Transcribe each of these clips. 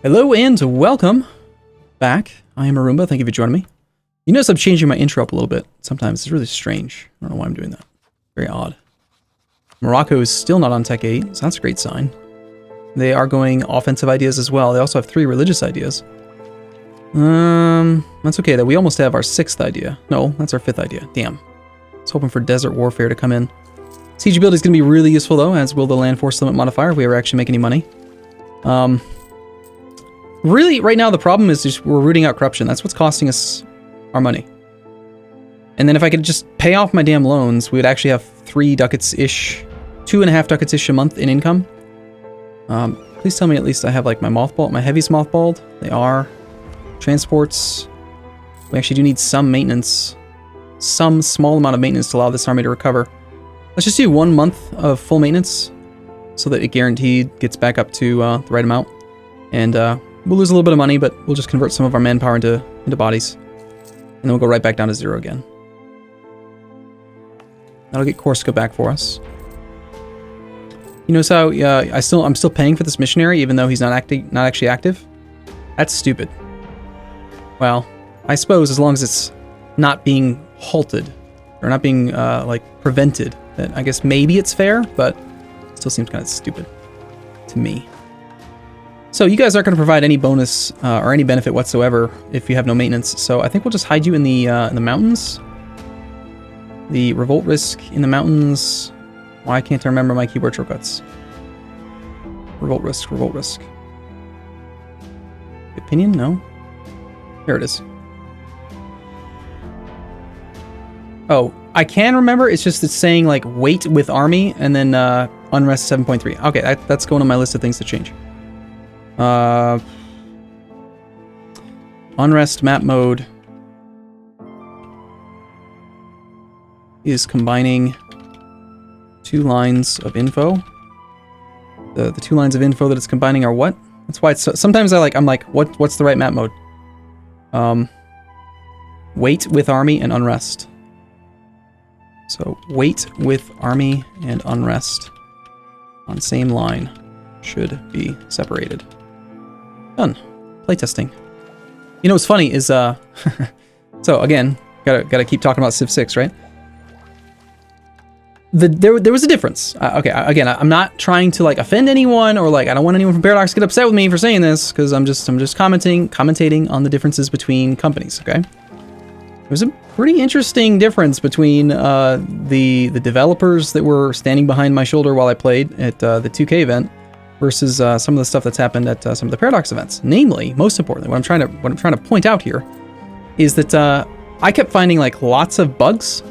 Hello and welcome back. I am Arumba. Thank you for joining me. You notice I'm changing my intro up a little bit. Sometimes it's really strange. I don't know why I'm doing that. Very odd. Morocco is still not on Tech 8, so that's a great sign. They are going offensive ideas as well. They also have 3 religious ideas. That's okay. That we almost have our 6th idea. No, that's our 5th idea. Damn. I was hoping for desert warfare to come in. Siege ability is going to be really useful though, as will the land force limit modifier if we ever actually make any money. Really, right now the problem is just we're rooting out corruption. That's what's costing us our money. And then if I could just pay off my damn loans, we would actually have 3 ducats-ish, 2.5 ducats-ish a month in income. Please tell me at least I have like my heavies mothballed. They are. Transports. We actually do need some maintenance. Some small amount of maintenance to allow this army to recover. Let's just do 1 month of full maintenance so that it guaranteed gets back up to the right amount. And we'll lose a little bit of money, but we'll just convert some of our manpower into bodies. And then we'll go right back down to 0 again. That'll get Corsica back for us. You notice how I'm still paying for this missionary even though he's not actually active? That's stupid. Well, I suppose as long as it's not being halted or not being like prevented, then I guess maybe it's fair, but it still seems kind of stupid to me. So you guys aren't going to provide any bonus or any benefit whatsoever if you have no maintenance. So I think we'll just hide you in the mountains. The revolt risk in the mountains. Why can't I remember my keyboard shortcuts? Revolt risk, revolt risk. Opinion? No. Here it is. Oh, I can remember. It's just it's saying like wait with army and then unrest 7.3. Okay, that's going on my list of things to change. Unrest map mode is combining 2 lines of info. The 2 lines of info that it's combining are what? That's why it's sometimes I'm like what's the right map mode? Wait with army and unrest. So wait with army and unrest on same line should be separated. Done. Playtesting. You know what's funny is so again, gotta keep talking about Civ 6, right? There was a difference. Okay, again, I'm not trying to like offend anyone or like I don't want anyone from Paradox to get upset with me for saying this because I'm just commentating on the differences between companies. Okay, there was a pretty interesting difference between the developers that were standing behind my shoulder while I played at the 2K event versus some of the stuff that's happened at some of the Paradox events. Namely, most importantly, what I'm trying to point out here is that I kept finding like lots of bugs.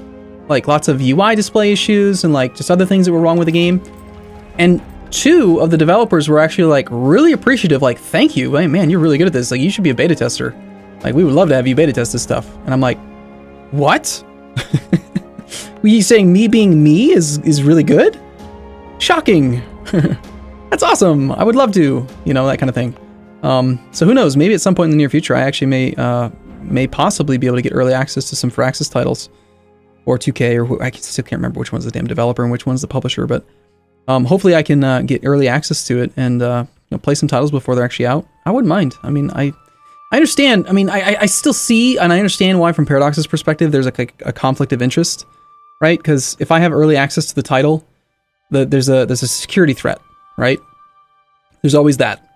Like lots of UI display issues and like just other things that were wrong with the game. And 2 of the developers were actually like really appreciative, like, thank you, hey, man, you're really good at this. Like, you should be a beta tester. Like, we would love to have you beta test this stuff. And I'm like, what? Were you saying me being me is really good? Shocking. That's awesome. I would love to, you know, that kind of thing. So who knows? Maybe at some point in the near future, I actually may possibly be able to get early access to some Firaxis titles. Or 2K, or I still can't remember which one's the damn developer and which one's the publisher, but hopefully I can get early access to it and play some titles before they're actually out. I wouldn't mind. I mean, I understand. I mean, I still see and I understand why, from Paradox's perspective, there's a conflict of interest, right? Because if I have early access to the title, there's a security threat, right? There's always that,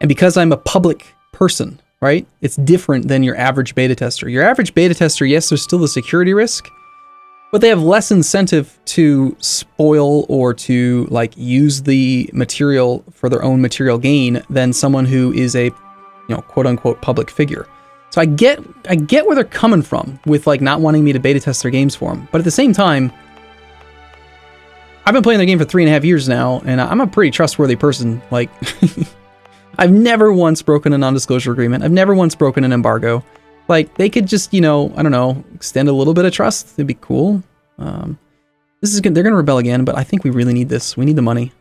and because I'm a public person, right? It's different than your average beta tester. Your average beta tester, yes, there's still the security risk. But they have less incentive to spoil or to like use the material for their own material gain than someone who is a, quote unquote public figure. So I get where they're coming from with like not wanting me to beta test their games for them. But at the same time, I've been playing their game for 3.5 years now, and I'm a pretty trustworthy person. Like, I've never once broken a non-disclosure agreement. I've never once broken an embargo. Like, they could just, I don't know, extend a little bit of trust. It'd be cool. This is good. They're going to rebel again, but I think we really need this. We need the money.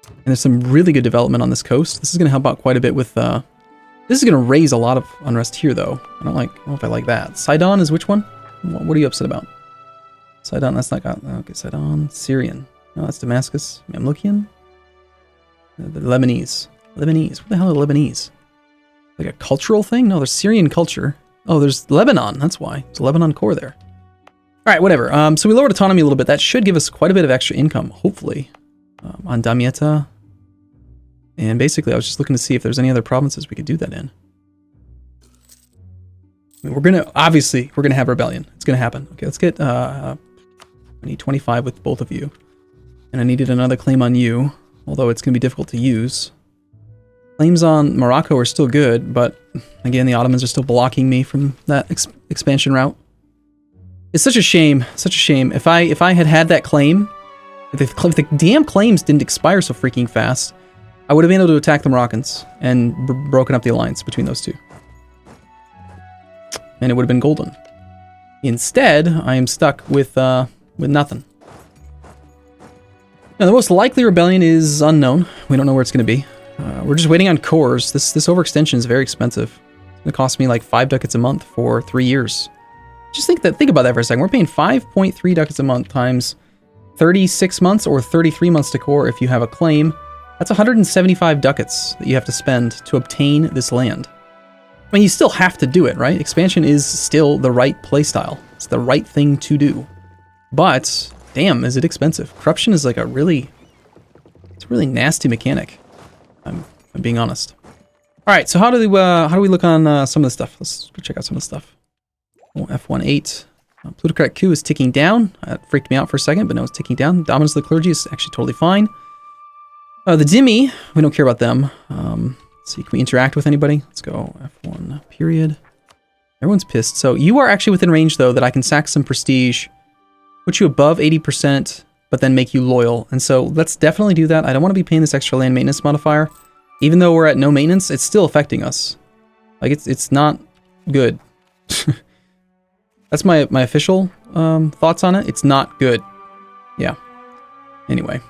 And there's some really good development on this coast. This is going to help out quite a bit with, this is going to raise a lot of unrest here, though. I don't know if I like that. Sidon is which one? What are you upset about? Sidon, that's not, okay, Sidon, Syrian. No, that's Damascus. Mamlukian? The Lebanese. What the hell are Lebanese? Like a cultural thing? No, there's Syrian culture. Oh, there's Lebanon. That's why. There's a Lebanon core there. All right, whatever. So we lowered autonomy a little bit. That should give us quite a bit of extra income, hopefully, on Damietta. And basically, I was just looking to see if there's any other provinces we could do that in. I mean, obviously, we're going to have rebellion. It's going to happen. Okay, let's get, I need 25 with both of you. And I needed another claim on you, although it's going to be difficult to use. Claims on Morocco are still good, but again, the Ottomans are still blocking me from that expansion route. It's such a shame, such a shame. If I had had that claim, if the damn claims didn't expire so freaking fast, I would have been able to attack the Moroccans and broken up the alliance between those two. And it would have been golden. Instead, I am stuck with nothing. Now, the most likely rebellion is unknown. We don't know where it's going to be. We're just waiting on cores. This overextension is very expensive. It's going to cost me like 5 ducats a month for 3 years. Just think about that for a second. We're paying 5.3 ducats a month times 36 months or 33 months to core if you have a claim. That's 175 ducats that you have to spend to obtain this land. I mean, you still have to do it, right? Expansion is still the right playstyle. It's the right thing to do. But, damn, is it expensive. Corruption is like it's a really nasty mechanic. I'm being honest. All right, so how do we look on some of this stuff? Let's go check out some of the stuff. Oh, F18. Plutocratic coup is ticking down. That freaked me out for a second, but no, it's ticking down. Dominance of the clergy is actually totally fine. The Dhimmi, we don't care about them. Let's see, can we interact with anybody? Let's go F1 period. Everyone's pissed. So you are actually within range, though, that I can sack some prestige, put you above 80%, but then make you loyal. And so let's definitely do that. I don't want to be paying this extra land maintenance modifier. Even though we're at no maintenance, it's still affecting us. Like, it's not good. That's my official thoughts on it. It's not good. Yeah. Anyway.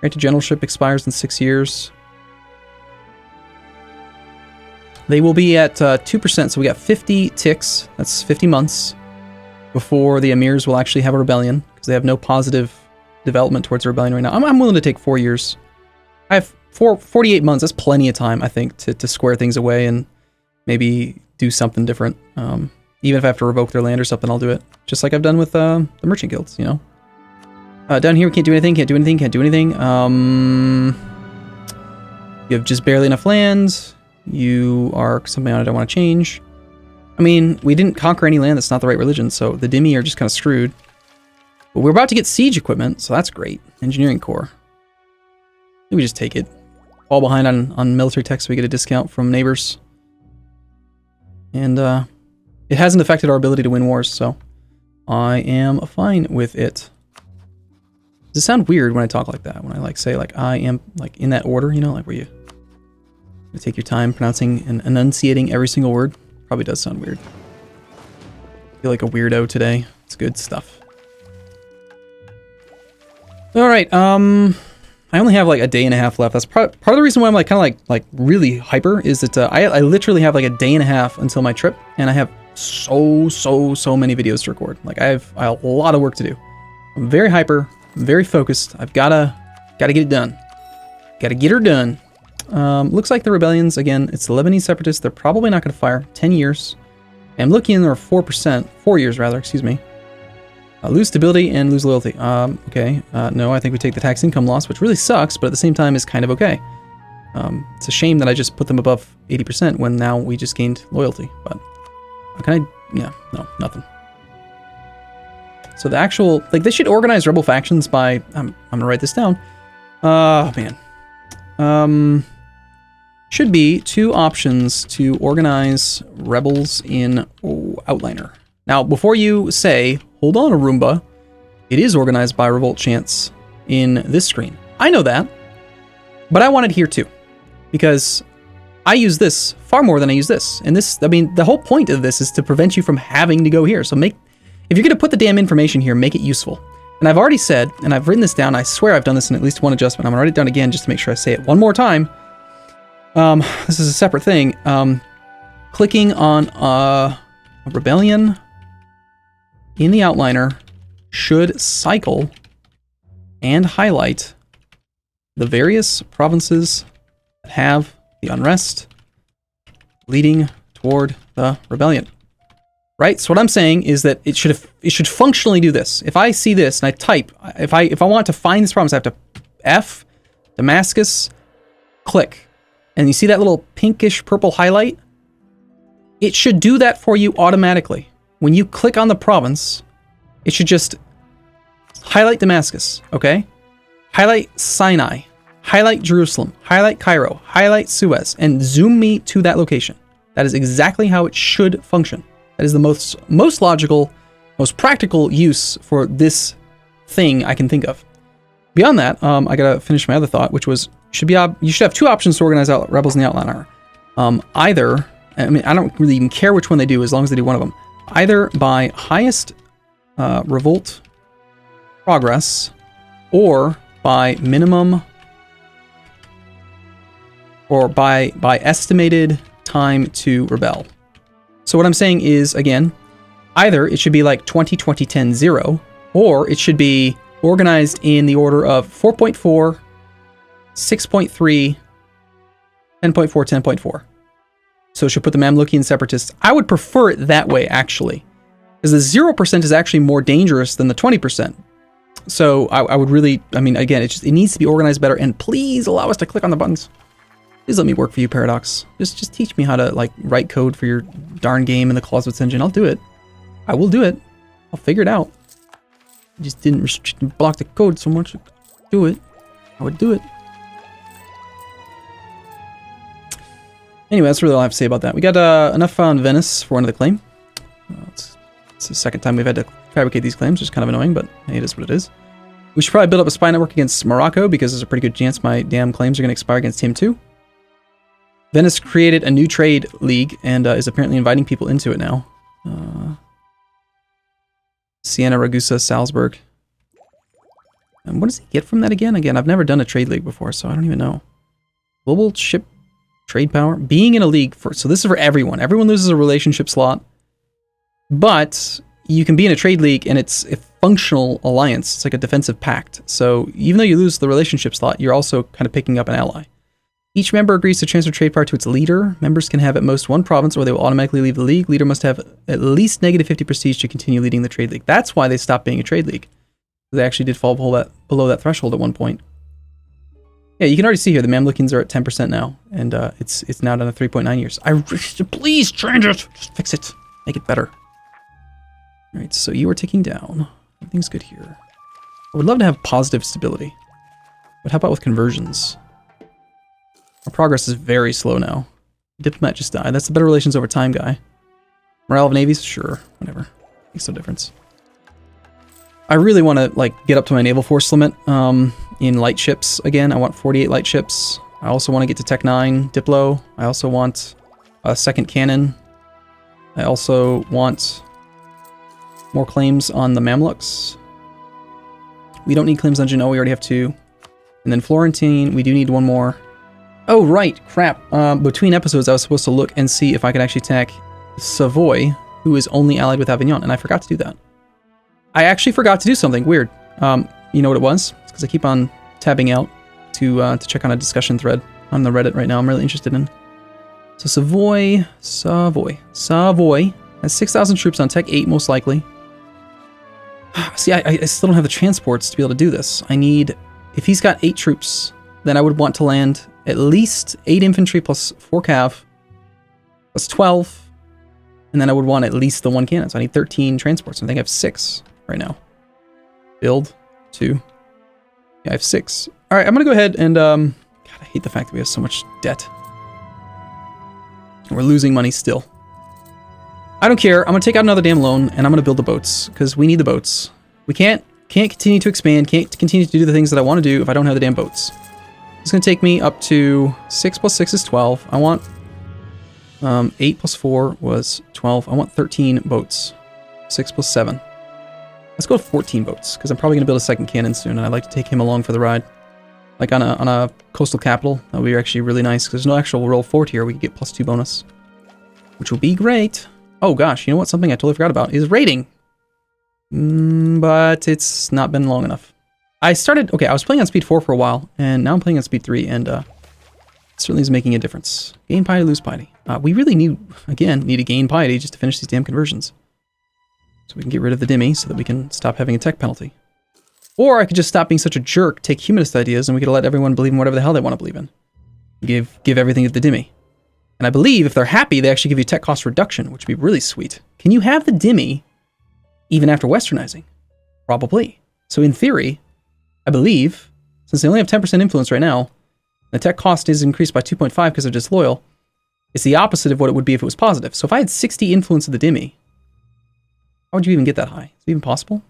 Right to generalship expires in 6 years. They will be at 2%, so we got 50 ticks. That's 50 months before the emirs will actually have a rebellion, because they have no positive development towards a rebellion right now. I'm willing to take 4 years. I have 48 months. That's plenty of time, I think, to square things away and maybe do something different. Even if I have to revoke their land or something, I'll do it. Just like I've done with the merchant guilds, you know? Down here, we can't do anything, can't do anything, can't do anything. You have just barely enough land. You are something I don't want to change. I mean, we didn't conquer any land that's not the right religion, so the Dhimmi are just kind of screwed. But we're about to get siege equipment, so that's great. Engineering core. We just take it. Fall behind on military tech, so we get a discount from neighbors. And it hasn't affected our ability to win wars, so I am fine with it. Does it sound weird when I talk like that? When I like say like I am like in that order, you know, like where you take your time pronouncing and enunciating every single word? Probably does sound weird. I feel like a weirdo today. It's good stuff. All right, I only have like a day and a half left. That's part of the reason why I'm like kind of like really hyper is that I literally have like a day and a half until my trip, and I have so many videos to record. Like I have a lot of work to do. I'm very hyper, very focused. I've gotta get it done. Gotta get her done. Looks like the rebellions, again, it's the Lebanese separatists. They're probably not going to fire. 10 years. I'm looking in there 4%, 4 years rather, excuse me. Lose stability and lose loyalty. Okay. No, I think we take the tax income loss, which really sucks, but at the same time is kind of okay. It's a shame that I just put them above 80% when now we just gained loyalty, but yeah, no, nothing. So the actual, like, they should organize rebel factions by, I'm gonna write this down. Oh, man. Should be 2 options to organize rebels in Outliner. Now, before you say, hold on, Arumba, it is organized by revolt chance in this screen. I know that, but I want it here too, because I use this far more than I use this. And this, I mean, the whole point of this is to prevent you from having to go here. So if you're going to put the damn information here, make it useful. And I've already said, and I've written this down, I swear I've done this in at least one adjustment. I'm going to write it down again just to make sure I say it one more time. This is a separate thing. Clicking on a rebellion in the outliner should cycle and highlight the various provinces that have the unrest, leading toward the rebellion. Right? So what I'm saying is that it should functionally do this. If I see this and I type, if I want to find this province, I have to F, Damascus, click. And you see that little pinkish purple highlight? It should do that for you automatically. When you click on the province, it should just highlight Damascus, okay? Highlight Sinai, highlight Jerusalem, highlight Cairo, highlight Suez, and zoom me to that location. That is exactly how it should function. That is the most logical, most practical use for this thing I can think of. Beyond that, I gotta finish my other thought, which was you should have two options to organize out rebels in the outline armor. Either, I mean, I don't really even care which one they do as long as they do one of them. Either by highest revolt progress, or by minimum, or by estimated time to rebel. So what I'm saying is, again, either it should be like 20, 20, 10, 0, or it should be organized in the order of 4.4, 6.3, 10.4, 10.4. So it should put the Mamlukian separatists. I would prefer it that way, actually, because the 0% is actually more dangerous than the 20%. So I would really, I mean, again, it needs to be organized better. And please allow us to click on the buttons. Please let me work for you, Paradox. Just teach me how to like write code for your darn game in the Clausewitz engine. I'll do it. I will do it. I'll figure it out. I just didn't block the code so much. Do it. I would do it. Anyway, that's really all I have to say about that. We got enough on Venice for another claim. It's the second time we've had to fabricate these claims, which is kind of annoying, but hey, it is what it is. We should probably build up a spy network against Morocco, because there's a pretty good chance my damn claims are going to expire against him too. Venice created a new trade league and is apparently inviting people into it now. Siena, Ragusa, Salzburg. And what does he get from that again? Again, I've never done a trade league before, so I don't even know. Global ship trade power. Being in a league, so this is for everyone. Everyone loses a relationship slot. But you can be in a trade league and it's a functional alliance. It's like a defensive pact. So even though you lose the relationship slot, you're also kind of picking up an ally. Each member agrees to transfer trade power to its leader. Members can have at most one province or they will automatically leave the league. Leader must have at least negative 50 prestige to continue leading the trade league. That's why they stopped being a trade league. They actually did fall below that threshold at one point. Yeah, you can already see here the Mamlukans are at 10% now, and it's now down to 3.9 years. Please change it. Just fix it. Make it better. All right, so you are ticking down. Everything's good here. I would love to have positive stability, but how about with conversions? Our progress is very slow now. Diplomat just died. That's the better relations over time guy. Morale of navies? Sure, whatever. Makes no difference. I really want to like get up to my naval force limit in light ships again. I want 48 light ships. I also want to get to Tech 9 Diplo. I also want a second cannon. I also want more claims on the Mamluks. We don't need claims on Genoa. We already have 2. And then Florentine, we do need 1 more. Oh, right. Crap. Between episodes, I was supposed to look and see if I could actually attack Savoy, who is only allied with Avignon, and I forgot to do that. I actually forgot to do something weird. You know what it was? It's because I keep on tabbing out to check on a discussion thread on the Reddit right now. I'm really interested in. So Savoy has 6,000 troops on Tech 8, most likely. See, I still don't have the transports to be able to do this. I need, if he's got 8 troops, then I would want to land at least 8 infantry plus 4 cav plus 12, and then I would want at least the 1 cannon. So I need 13 transports. I think I have 6 right now. Build 2. Yeah, I have 6. All right, I'm gonna go ahead and God, I hate the fact that we have so much debt. We're losing money still. I don't care. I'm gonna take out another damn loan and I'm gonna build the boats because we need the boats. We can't continue to expand, can't continue to do the things that I want to do if I don't have the damn boats. It's gonna take me up to 6 plus 6 is 12. I want 8 plus 4 was 12. I want 13 boats. 6 plus 7. Let's go with 14 boats because I'm probably gonna build a second cannon soon, and I'd like to take him along for the ride. Like on a coastal capital, that would be actually really nice because there's no actual roll fort here. We could get +2 bonus, which will be great. Oh gosh, you know what? Something I totally forgot about is raiding. But it's not been long enough. I was playing on speed 4 for a while, and now I'm playing on speed 3, and Certainly is making a difference. Gain piety, lose piety. We really need to gain piety just to finish these damn conversions. So we can get rid of the Dhimmi so that we can stop having a tech penalty. Or I could just stop being such a jerk, take humanist ideas, and we could let everyone believe in whatever the hell they want to believe in. Give everything to the Dhimmi. And I believe if they're happy, they actually give you tech cost reduction, which would be really sweet. Can you have the Dhimmi even after westernizing? Probably. So in theory, I believe, since they only have 10% influence right now, the tech cost is increased by 2.5 because they're disloyal, it's the opposite of what it would be if it was positive. So if I had 60 influence of the Dhimmi, how would you even get that high? Is it even possible?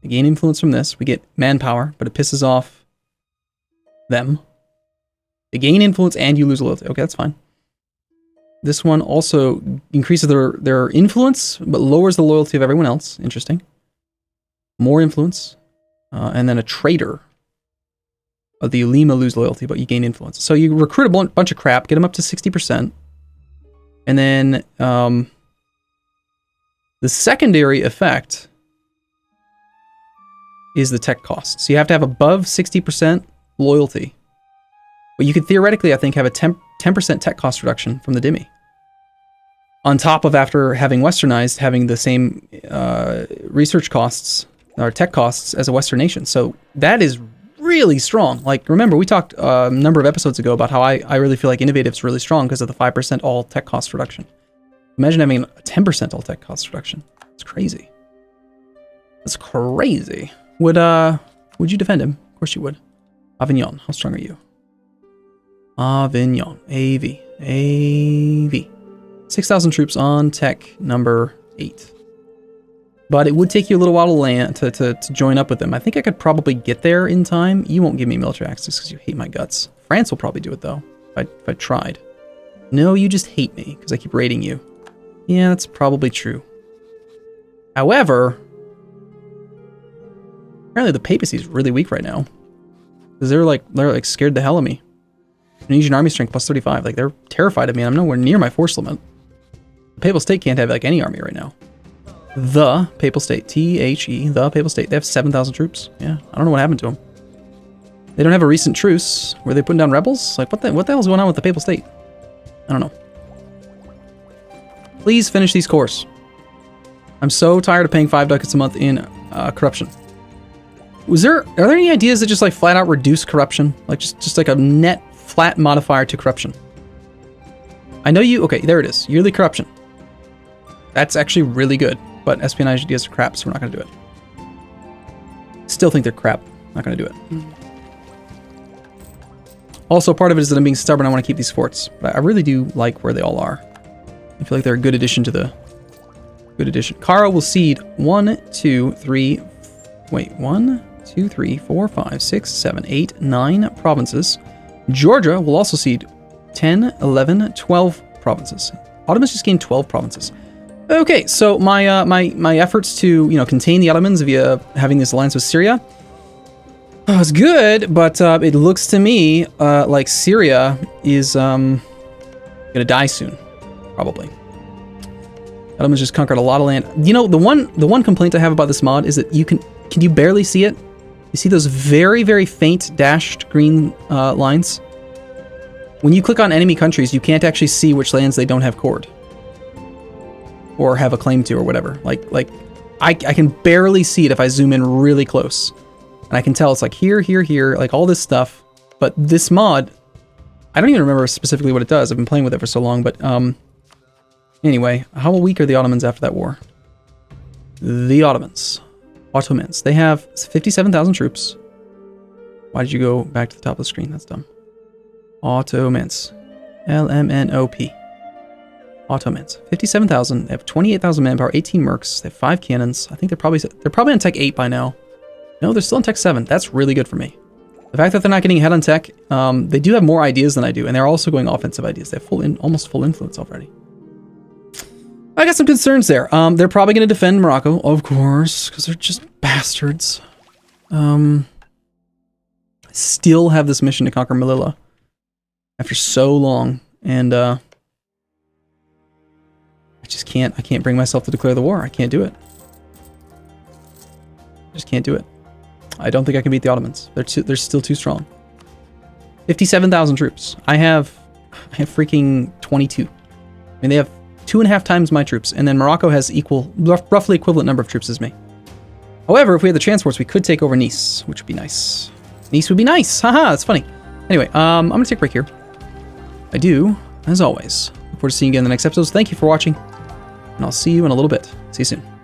We gain influence from this. We get manpower, but it pisses off them. They gain influence and you lose loyalty. Okay, that's fine. This one also increases their influence, but lowers the loyalty of everyone else. Interesting. More influence. And then a traitor. The Ulema lose loyalty, but you gain influence. So you recruit a bunch of crap, get them up to 60%. And then the secondary effect is the tech cost. So you have to have above 60% loyalty. But you could theoretically, I think, have a 10% tech cost reduction from the Dhimmi. On top of, after having westernized, having the same research costs, or tech costs, as a Western nation. So that is really strong. Like, remember, we talked a number of episodes ago about how I really feel like Innovative's really strong because of the 5% all tech cost reduction. Imagine having a 10% all tech cost reduction. It's crazy. That's crazy. Would you defend him? Of course you would. Avignon, how strong are you? Avignon, AV. 6,000 troops on tech number 8. But it would take you a little while to land to join up with them. I think I could probably get there in time. You won't give me military access because you hate my guts. France will probably do it though, if I tried. No, you just hate me because I keep raiding you. Yeah, that's probably true. However, apparently the papacy is really weak right now. Because they're like scared the hell of me. Tunisian army strength plus 35. Like, they're terrified of me and I'm nowhere near my force limit. The Papal State can't have like any army right now. The Papal State, T-H-E, the Papal State. They have 7,000 troops. Yeah, I don't know what happened to them. They don't have a recent truce. Were they putting down rebels? Like, what the hell's going on with the Papal State? I don't know. Please finish these cores. I'm so tired of paying 5 ducats a month in corruption. Are there any ideas that just like flat out reduce corruption? Like just like a net flat modifier to corruption? I know you, okay, there it is. Yearly corruption. That's actually really good, but espionage ideas are crap, so we're not going to do it. Still think they're crap. Not going to do it. Also, part of it is that I'm being stubborn. I want to keep these forts, but I really do like where they all are. I feel like they're a good addition to the... Good addition. Cairo will cede 1, 2, 3... Wait, 1, 2, 3, 4, 5, 6, 7, 8, 9 provinces. Georgia will also cede 10, 11, 12 provinces. Ottomans just gained 12 provinces. Okay, so my my efforts to, contain the Ottomans via having this alliance with Syria was good, but it looks to me like Syria is gonna die soon, probably. Ottomans just conquered a lot of land. The one complaint I have about this mod is that can you barely see it? You see those very, very faint dashed green lines? When you click on enemy countries, you can't actually see which lands they don't have cored. Or have a claim to, or whatever. I can barely see it if I zoom in really close. And I can tell it's like here, like all this stuff. But this mod, I don't even remember specifically what it does. I've been playing with it for so long, but anyway, how weak are the Ottomans after that war? The Ottomans. They have 57,000 troops. Why did you go back to the top of the screen? That's dumb. Ottomans. L-M-N-O-P. Ottomans. 57,000. They have 28,000 manpower, 18 mercs. They have 5 cannons. I think they're probably on tech 8 by now. No, they're still on tech 7. That's really good for me. The fact that they're not getting ahead on tech, they do have more ideas than I do, and they're also going offensive ideas. They have almost full influence already. I got some concerns there. They're probably going to defend Morocco, of course, because they're just bastards. Still have this mission to conquer Melilla after so long, and I can't bring myself to declare the war. I can't do it. I just can't do it. I don't think I can beat the Ottomans. They're still too strong. 57,000 troops. I have freaking 22. I mean, they have 2.5 times my troops, and then Morocco has roughly equivalent number of troops as me. However, if we had the transports, we could take over Nice, which would be nice. Nice would be nice. Haha, that's funny. Anyway, I'm going to take a break here. I do, as always, look forward to seeing you again in the next episode. So thank you for watching, and I'll see you in a little bit. See you soon.